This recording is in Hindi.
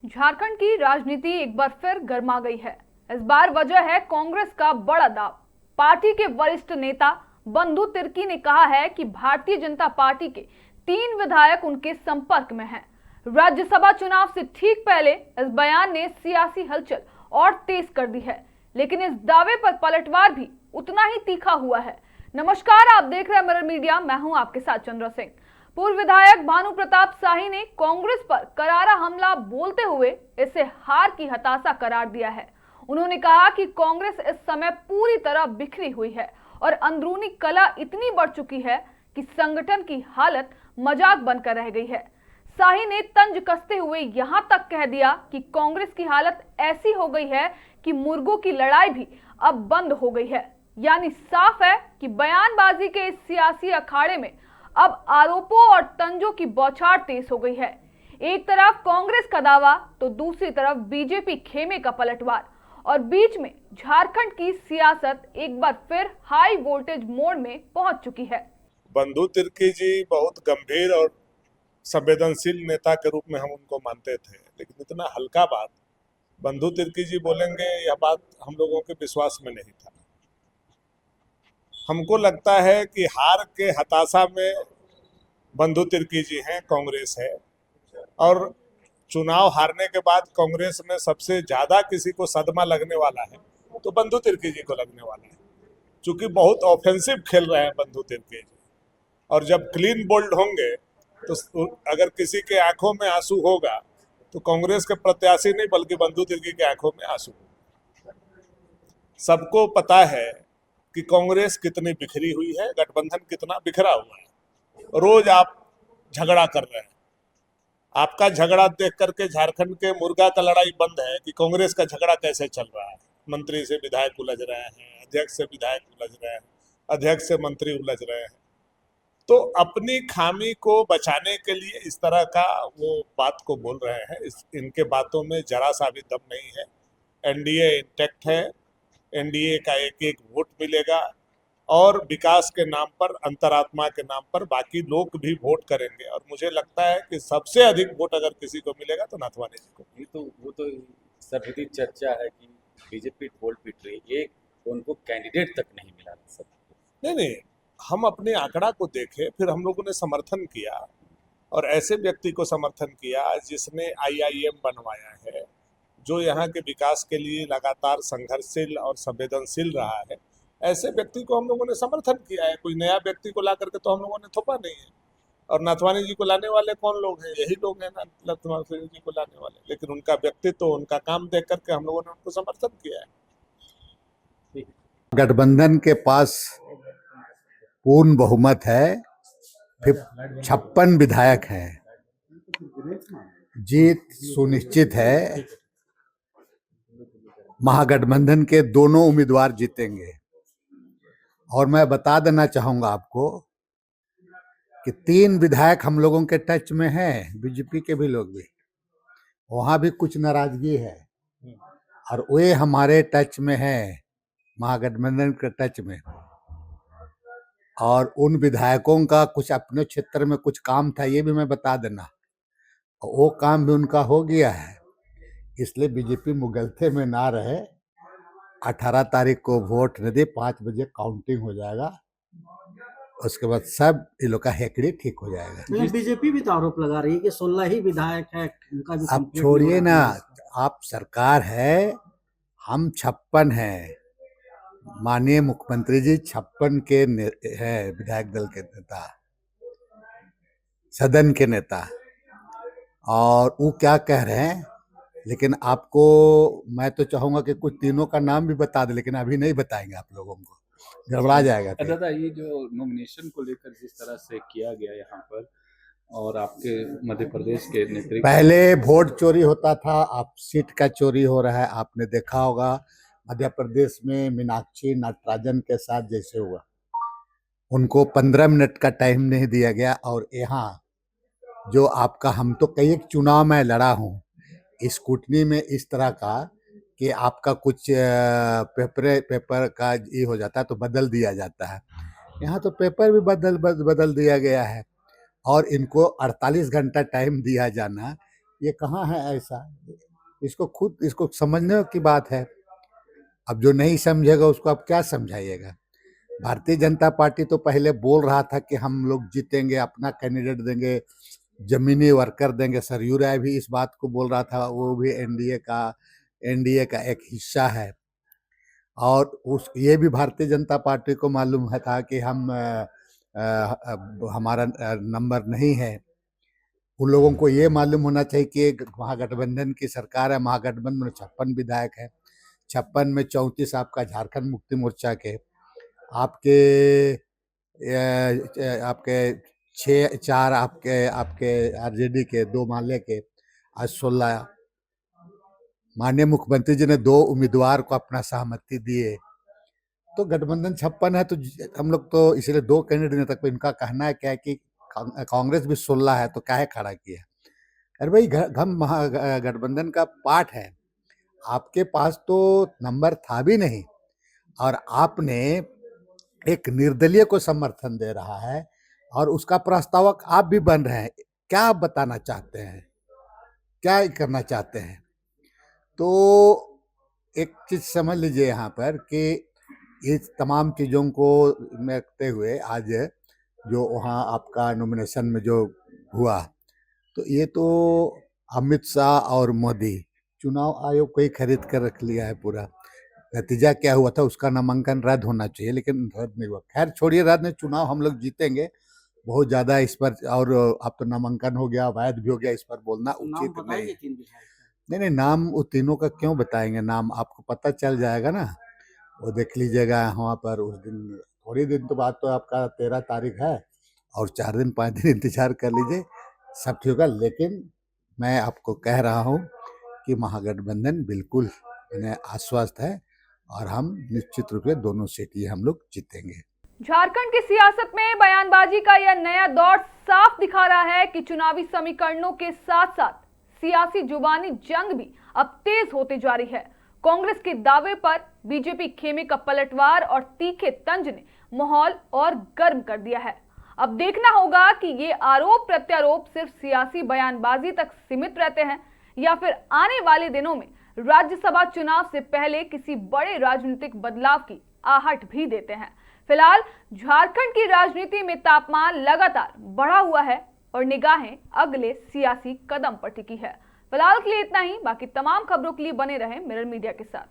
झारखंड की राजनीति एक बार फिर गर्मा गई है। इस बार वजह है कांग्रेस का बड़ा दाव। पार्टी के वरिष्ठ नेता बंधु तिर्की ने कहा है कि भारतीय जनता पार्टी के 3 विधायक उनके संपर्क में हैं। राज्यसभा चुनाव से ठीक पहले इस बयान ने सियासी हलचल और तेज कर दी है, लेकिन इस दावे पर पलटवार भी उतना ही तीखा हुआ है। नमस्कार, आप देख रहे हैं मिरर मीडिया। मैं हूं आपके साथ चंद्र सिंह। पूर्व विधायक भानु प्रताप शाही ने कांग्रेस पर करारा हमला बोलते हुए इसे हार की हताशा करार दिया है। उन्होंने कहा कि कांग्रेस इस समय पूरी तरह बिखरी हुई है और अंदरूनी कला इतनी बढ़ चुकी है कि संगठन की हालत मजाक बनकर रह गई है। शाही ने तंज कसते हुए यहां तक कह दिया कि कांग्रेस की हालत ऐसी हो गई है कि मुर्गों की लड़ाई भी अब बंद हो गई है। यानी साफ है कि बयानबाजी के इस सियासी अखाड़े में अब आरोपों और तंजों की बौछार तेज हो गई है। एक तरफ कांग्रेस का दावा तो दूसरी तरफ बीजेपी खेमे का पलटवार, और बीच में झारखंड की सियासत एक बार फिर हाई वोल्टेज मोड में पहुंच चुकी है। बंधु तिर्की जी बहुत गंभीर और संवेदनशील नेता के रूप में हम उनको मानते थे, लेकिन इतना हल्का बात बंधु तिर्की जी बोलेंगे, यह बात हम लोगों के विश्वास में नहीं था। हमको लगता है कि हार के हताशा में बंधु तिर्की जी हैं, कांग्रेस है, और चुनाव हारने के बाद कांग्रेस में सबसे ज्यादा किसी को सदमा लगने वाला है तो बंधु तिर्की जी को लगने वाला है, क्योंकि बहुत ऑफेंसिव खेल रहे हैं बंधु तिर्की जी। और जब क्लीन बोल्ड होंगे तो अगर किसी के आंखों में आंसू होगा तो कांग्रेस के प्रत्याशी नहीं बल्कि बंधु तिर्की के आंखों में आंसू होगा। सबको पता है कि कांग्रेस कितनी बिखरी हुई है, गठबंधन कितना बिखरा हुआ है। रोज आप झगड़ा कर रहे हैं। आपका झगड़ा देख करके झारखंड के मुर्गा का लड़ाई बंद है कि कांग्रेस का झगड़ा कैसे चल रहा है। मंत्री से विधायक उलझ रहे हैं, अध्यक्ष से विधायक उलझ रहे हैं, अध्यक्ष से मंत्री उलझ रहे हैं। तो अपनी खामी को बचाने के लिए इस तरह का वो बात को बोल रहे हैं। इनके बातों में जरा सा भी दम नहीं है। एनडीए इंटैक्ट है, एनडीए का एक एक वोट मिलेगा और विकास के नाम पर, अंतरात्मा के नाम पर बाकी लोग भी वोट करेंगे। और मुझे लगता है कि सबसे अधिक वोट अगर किसी को मिलेगा तो नाथवानी जी को। ये तो वो तो सर्वविदित चर्चा है कि बीजेपी ढोल पीट रही है, एक उनको कैंडिडेट तक नहीं मिला सब। नहीं, हम अपने आंकड़ा को देखे, फिर हम लोगों ने समर्थन किया और ऐसे व्यक्ति को समर्थन किया जिसने आईआईएम बनवाया है, जो यहाँ के विकास के लिए लगातार संघर्षशील और संवेदनशील रहा है। ऐसे व्यक्ति को हम लोगों ने समर्थन किया है। कोई नया व्यक्ति को ला करके तो हम लोगों ने थोपा नहीं है। और नाथवानी जी को लाने वाले कौन लोग हैं? यही लोग हैं ना, नाथवानी जी को लाने वाले। लेकिन उनका व्यक्तित्व, उनका काम देख करके हम लोगों ने उनको समर्थन किया है। गठबंधन के पास पूर्ण बहुमत है, फिर 56 विधायक हैं, जीत सुनिश्चित है। महागठबंधन के दोनों उम्मीदवार जीतेंगे। और मैं बता देना चाहूंगा आपको कि 3 विधायक हम लोगों के टच में हैं, बीजेपी के भी लोग भी, वहां भी कुछ नाराजगी है, और वे हमारे टच में हैं, महागठबंधन के टच में। और उन विधायकों का कुछ अपने क्षेत्र में कुछ काम था, ये भी मैं बता देना, वो काम भी उनका हो गया है। इसलिए बीजेपी मुगलते में ना रहे। 18 तारीख को वोट न दे, 5 बजे काउंटिंग हो जाएगा, उसके बाद सब ये लोग का हेकड़ी ठीक हो जाएगा। बीजेपी भी तो आरोप लगा रही है कि 16 ही विधायक है, उनका भी। आप छोड़िए ना, आप सरकार है, हम 56 हैं। माननीय मुख्यमंत्री जी 56 के हैं, विधायक दल के नेता, सदन के नेता। और वो क्या कह रहे हैं, लेकिन आपको मैं तो चाहूंगा कि कुछ तीनों का नाम भी बता दे, लेकिन अभी नहीं बताएंगे, आप लोगों को गड़बड़ा जाएगा। दादा, ये जो नॉमिनेशन को लेकर जिस तरह से किया गया यहाँ पर, और आपके मध्य प्रदेश के नेतृत्व, पहले वोट चोरी होता था, अब सीट का चोरी हो रहा है। आपने देखा होगा मध्य प्रदेश में मीनाक्षी नटराजन के साथ जैसे हुआ, उनको 15 मिनट का टाइम नहीं दिया गया। और यहाँ जो आपका, हम तो कई एक चुनाव में लड़ा हूँ, स्कूटनी में इस तरह का कि आपका कुछ पेपर का ये हो जाता है तो बदल दिया जाता है। यहाँ तो पेपर भी बदल दिया गया है। और इनको 48 घंटा टाइम दिया जाना, ये कहाँ है ऐसा? इसको समझने की बात है। अब जो नहीं समझेगा उसको आप क्या समझाइएगा? भारतीय जनता पार्टी तो पहले बोल रहा था कि हम लोग जीतेंगे, अपना कैंडिडेट देंगे, जमीनी वर्कर देंगे। सरयू राय भी इस बात को बोल रहा था, वो भी एनडीए का एक हिस्सा है। और ये भी भारतीय जनता पार्टी को मालूम है था कि हमारा नंबर नहीं है। उन लोगों को ये मालूम होना चाहिए कि एक महागठबंधन की सरकार है। महागठबंधन में 56 विधायक है, 56 में 34 आपका झारखंड मुक्ति मोर्चा के, आपके 4 आपके आरजेडी के, 2 माले के, आज 16। माननीय मुख्यमंत्री जी ने 2 उम्मीदवार को अपना सहमति दिए। तो गठबंधन 56 है, तो हम लोग तो इसलिए 2 कैंडिडेट तक। इनका कहना है क्या है कि कांग्रेस भी 16 है, तो काहे खड़ा किया? अरे भाई, गठबंधन का पार्ट है। आपके पास तो नंबर था भी नहीं, और आपने एक निर्दलीय को समर्थन दे रहा है, और उसका प्रस्तावक आप भी बन रहे हैं। क्या आप बताना चाहते हैं? क्या करना चाहते हैं? तो एक चीज समझ लीजिए यहाँ पर कि इस तमाम चीज़ों को देखते हुए आज जो वहाँ आपका नॉमिनेशन में जो हुआ, तो ये तो अमित शाह और मोदी चुनाव आयोग को ही खरीद कर रख लिया है पूरा। नतीजा क्या हुआ था, उसका नामांकन रद्द होना चाहिए, लेकिन रद्द नहीं हुआ। खैर छोड़िए, रद्द नहीं, चुनाव हम लोग जीतेंगे। बहुत ज्यादा इस पर, और अब तो नामांकन हो गया, वैध भी हो गया, इस पर बोलना नाम उचित नहीं बताइए है। 3 विधायक का। नहीं, नाम वो तीनों का क्यों बताएंगे? नाम आपको पता चल जाएगा ना, वो देख लीजिएगा वहाँ पर। उस दिन थोड़ी दिन तो बाद तो आपका 13 तारीख है, और 4 दिन 5 दिन इंतजार कर लीजिए, सब ठीक होगा। लेकिन मैं आपको कह रहा हूँ कि महागठबंधन बिल्कुल आश्वस्त है, और हम निश्चित रूप से दोनों सीट ये हम लोग जीतेंगे। झारखंड की सियासत में बयानबाजी का यह नया दौर साफ दिखा रहा है कि चुनावी समीकरणों के साथ साथ सियासी जुबानी जंग भी अब तेज होते जा रही है। कांग्रेस के दावे पर बीजेपी खेमे का पलटवार और तीखे तंज ने माहौल और गर्म कर दिया है। अब देखना होगा कि ये आरोप प्रत्यारोप सिर्फ सियासी बयानबाजी तक सीमित रहते हैं, या फिर आने वाले दिनों में राज्यसभा चुनाव से पहले किसी बड़े राजनीतिक बदलाव की आहट भी देते हैं। फिलहाल झारखंड की राजनीति में तापमान लगातार बढ़ा हुआ है, और निगाहें अगले सियासी कदम पर टिकी है। फिलहाल के लिए इतना ही। बाकी तमाम खबरों के लिए बने रहें मिरर मीडिया के साथ।